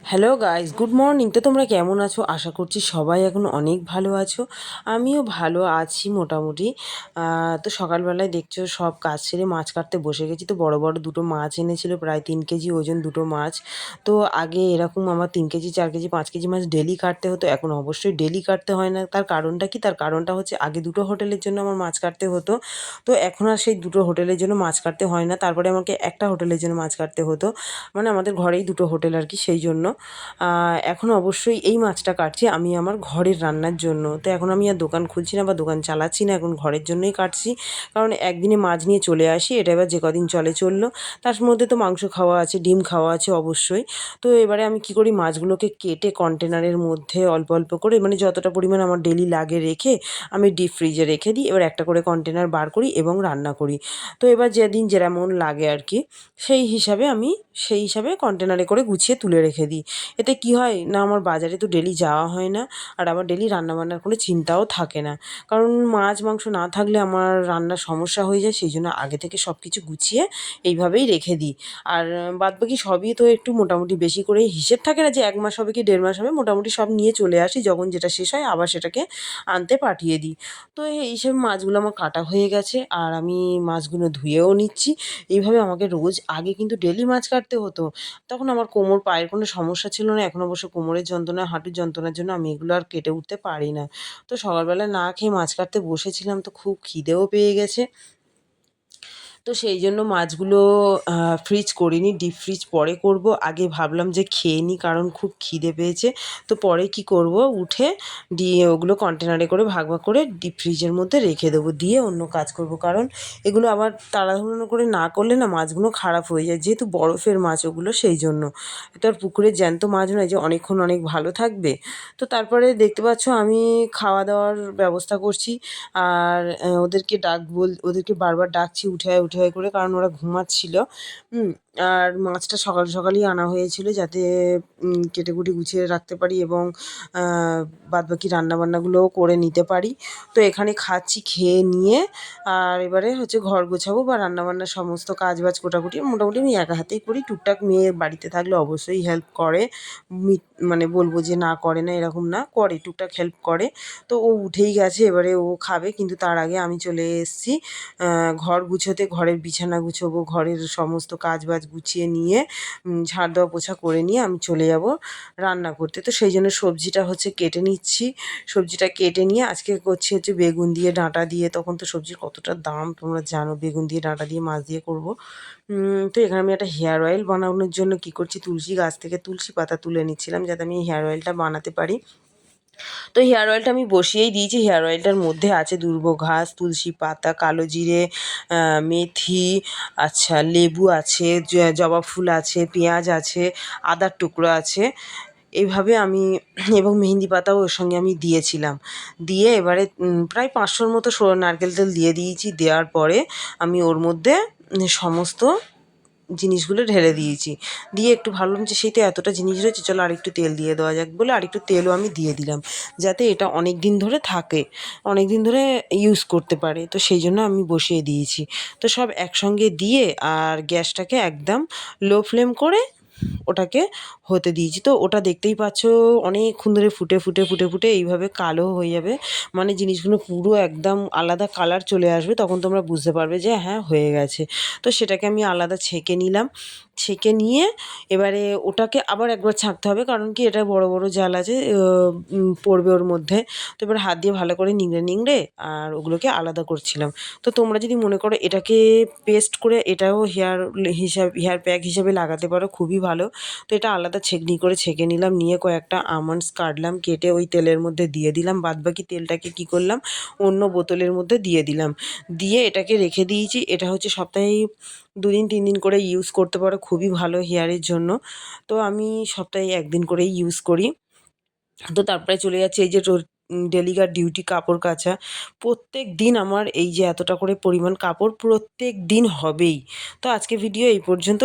Hello guys, good morning. তো তোমরা কেমন আছো? আশা করছি সবাই এখন অনেক ভালো আছো। আমিও ভালো আছি মোটামুটি। তো সকালবেলায় দেখছো সব কাজ সেরে মাছ কাটতে বসে গেছি। তো বড় বড় দুটো মাছ এনেছিল, প্রায় 3 কেজি ওজন দুটো মাছ। তো আগে এরকম আমার 3 কেজি 4 কেজি 5 কেজি মাছ ডেলি কাটতে হতো, এখন অবশ্যই ডেলি কাটতে হয় না। তার কারণটা কি? তার কারণটা হচ্ছে আগে দুটো হোটেলের জন্য আমার মাছ কাটতে হতো, তো এখন আর সেই দুটো হোটেলের জন্য মাছ কাটতে হয় না। তারপরে আমাকে একটা হোটেলের জন্য মাছ কাটতে হতো, মানে আমাদের ঘরেই দুটো হোটেল আর কি, সেই জন্য এখন অবশ্যই এই মাছটা কাটছি আমি আমার ঘরের রান্নার জন্য। তো এখন আমি আর দোকান খুলছি না বা দোকান চালাচ্ছি না, এখন ঘরের জন্যই কাটছি। কারণ একদিনে মাছ নিয়ে চলে আসি, এটা এবার যে কদিন চললো। তার মধ্যে তো মাংস খাওয়া আছে, ডিম খাওয়া আছে অবশ্যই। তো এবারে আমি কি করি, মাছগুলোকে কেটে কন্টেনারের মধ্যে অল্প অল্প করে, মানে যতটা পরিমাণ আমার ডেলি লাগে রেখে আমি ডিপ ফ্রিজে রেখে দিই। এবার একটা করে কন্টেনার বার করি এবং রান্না করি। তো এবার যেদিন যেমন লাগে আর কি, সেই হিসাবে কন্টেনারে করে গুছিয়ে তুলে রেখে দিই। এতে কি হয় না, আমার বাজারে তো ডেলি যাওয়া হয় না, আর আমার ডেলি রান্নাবান্নার কোনো চিন্তাও থাকে না। কারণ মাছ মাংস না থাকলে আমার রান্নার সমস্যা হয়ে যায়, সেই জন্য আগে থেকে সব কিছু গুছিয়ে এইভাবেই রেখে দিই। আর বাদবাকি সবই তো একটু মোটামুটি বেশি করে হিসেব থাকে না যে 1 মাস হবে কি 1.5 মাস হবে, মোটামুটি সব নিয়ে চলে আসি, যখন যেটা শেষ হয় আবার সেটাকে আনতে পাঠিয়ে দিই। তো এইসব মাছগুলো আমার কাটা হয়ে গেছে, আর আমি মাছগুলো ধুয়েও নিচ্ছি। এইভাবে আমাকে রোজ আগে কিন্তু ডেলি মাছ কাটতে হতো, তখন আমার কোমর পায়ের কোনো সমস্যা ছিল না। এখন অবশ্য কোমরের যন্ত্রণা, হাঁটুর যন্ত্রণার জন্য আমি এগুলো আর কেটে উঠতে পারি না। তো সকালবেলা না খেয়ে মাছ কাটতে বসেছিলাম, তো খুব খিদেও পেয়ে গেছে। তো সেই জন্য মাছগুলো ফ্রিজ করিনি, ডিপ ফ্রিজ পরে করব। আগে ভাবলাম যে খেয়ে নিই, কারণ খুব খিদে পেয়েছে। তো পরে কি করব, উঠে দিয়ে ওগুলো কন্টেনারে করে ভাগ ভাগ করে ডিপ ফ্রিজের মধ্যে রেখে দেবো, দিয়ে অন্য কাজ করব। কারণ এগুলো আবার তাড়াহুড়ো করে না করলে না মাছগুলো খারাপ হয়ে যায়, যেহেতু বরফের মাছ ওগুলো, সেই জন্য। তো আর পুকুরের জ্যান্ত মাছ নয় যে অনেকক্ষণ অনেক ভালো থাকবে। তো তারপরে দেখতে পাচ্ছ আমি খাওয়া দাওয়ার ব্যবস্থা করছি। আর ওদেরকে বারবার ডাকছি উঠে আয় উঠে আয় করে, কারণ ওরা ঘুমাচ্ছিল। আর মাছটা সকাল সকালই আনা হয়েছিল, যাতে কেটেকুটি গুছিয়ে রাখতে পারি এবং বাদবাকি রান্নাবান্নাগুলোও করে নিতে পারি। তো এখানে খাচ্ছি, খেয়ে নিয়ে আর এবারে হচ্ছে ঘর গোছাবো বা রান্নাবান্নার সমস্ত কাজবাজ কোটাকুটি মোটামুটি আমি একা হাতেই করি। টুকটাক মেয়ে বাড়িতে থাকলে অবশ্যই হেল্প করে, মানে বলবো যে না করে না এরকম না, করে, টুকটাক হেল্প করে। তো ও উঠেই গেছে, এবারে ও খাবে, কিন্তু তার আগে আমি চলে এসেছি ঘর গুছোতে। ঘরের বিছানা গুছোবো, ঘরের সমস্ত কাজবাজ গুছিয়ে নিয়ে ঝাড় দেওয়া পোছা করে নিয়ে আমি চলে যাব রান্না করতে। তো সেই জন্য সবজিটা হচ্ছে কেটে নিচ্ছি। সবজিটা কেটে নিয়ে আজকে করছি হচ্ছে বেগুন দিয়ে ডাঁটা দিয়ে। তখন তো সবজির কতটা দাম তোমরা জানো, বেগুন দিয়ে ডাঁটা দিয়ে মাছ দিয়ে করব। তো এখানে আমি একটা হেয়ার অয়েল বানানোর জন্য কি করছি, তুলসী গাছ থেকে তুলসী পাতা তুলে নিচ্ছিলাম, যাতে আমি হেয়ার অয়েলটা বানাতে পারি। তো হেয়ার অয়েলটা আমি বসিয়েই দিয়েছি। হেয়ার অয়েলটার মধ্যে আছে দুর্ব ঘাস, তুলসী পাতা, কালো জিরে, মেথি, আচ্ছা লেবু আছে, জবা ফুল আছে, পেঁয়াজ আছে, আদার টুকরো আছে। এইভাবে আমি এবং মেহেন্দি পাতাও ওর সঙ্গে আমি দিয়েছিলাম। দিয়ে এবারে প্রায় 500-র মতো নারকেল তেল দিয়ে দিয়েছি। দেওয়ার পরে আমি ওর মধ্যে সমস্ত জিনিসগুলো ঢেলে দিয়েছি। দিয়ে একটু ভাবলাম যে সেই তো এতটা জিনিস রয়েছে, চলো আরেকটু তেল দিয়ে দেওয়া যাক বলে আরেকটু তেলও আমি দিয়ে দিলাম, যাতে এটা অনেক দিন ধরে থাকে, অনেক দিন ধরে ইউজ করতে পারে। তো সেই জন্য আমি বসিয়ে দিয়েছি। তো সব একসঙ্গে দিয়ে আর গ্যাসটাকে একদম লো ফ্লেম করে ওটাকে হতে দিয়েছি। তো ওটা দেখতেই পাচ্ছ অনেকক্ষণ ধরে ফুটে ফুটে ফুটে ফুটে এইভাবে কালো হয়ে যাবে, মানে জিনিসগুলো পুরো একদম আলাদা কালার চলে আসবে, তখন তোমরা বুঝতে পারবে যে হ্যাঁ হয়ে গেছে। তো সেটাকে আমি আলাদা ছেঁকে নিলাম। ছেঁকে নিয়ে এবারে ওটাকে আবার একবার ছাঁকতে হবে, কারণ কি এটা বড় বড় জাল আছে পড়বে ওর মধ্যে। তো এবার হাত দিয়ে ভালো করে নিংড়ে নিংড়ে আর ওগুলোকে আলাদা করছিলাম। তো তোমরা যদি মনে করো এটাকে পেস্ট করে এটাও হেয়ার প্যাক হিসাবে লাগাতে পারো, খুবই ভালো। তো এটা আলাদা ছেঁকনি করে ছেঁকে নিলাম, নিয়ে কয়েকটা আমন্ডস কাটলাম, কেটে ওই তেলের মধ্যে দিয়ে দিলাম। বাদবাকি তেলটাকে কি করলাম, অন্য বোতলের মধ্যে দিয়ে দিলাম। দিয়ে এটাকে রেখে দিয়েছি। এটা হচ্ছে সপ্তাহে 2 দিন 3 দিন করে ইউজ করতে পারো, খুবই ভালো হেয়ারের জন্য। তো আমি সপ্তাহে 1 দিন করেই ইউজ করি। তো তারপরে চলে যাচ্ছে এই যে ডেলিকার ডিউটি, কাপড় কাচা। প্রত্যেক দিন আমার এই যে এতটা করে পরিমাণ কাপড় প্রত্যেক দিন হবেই। তো আজকে ভিডিও এই পর্যন্ত।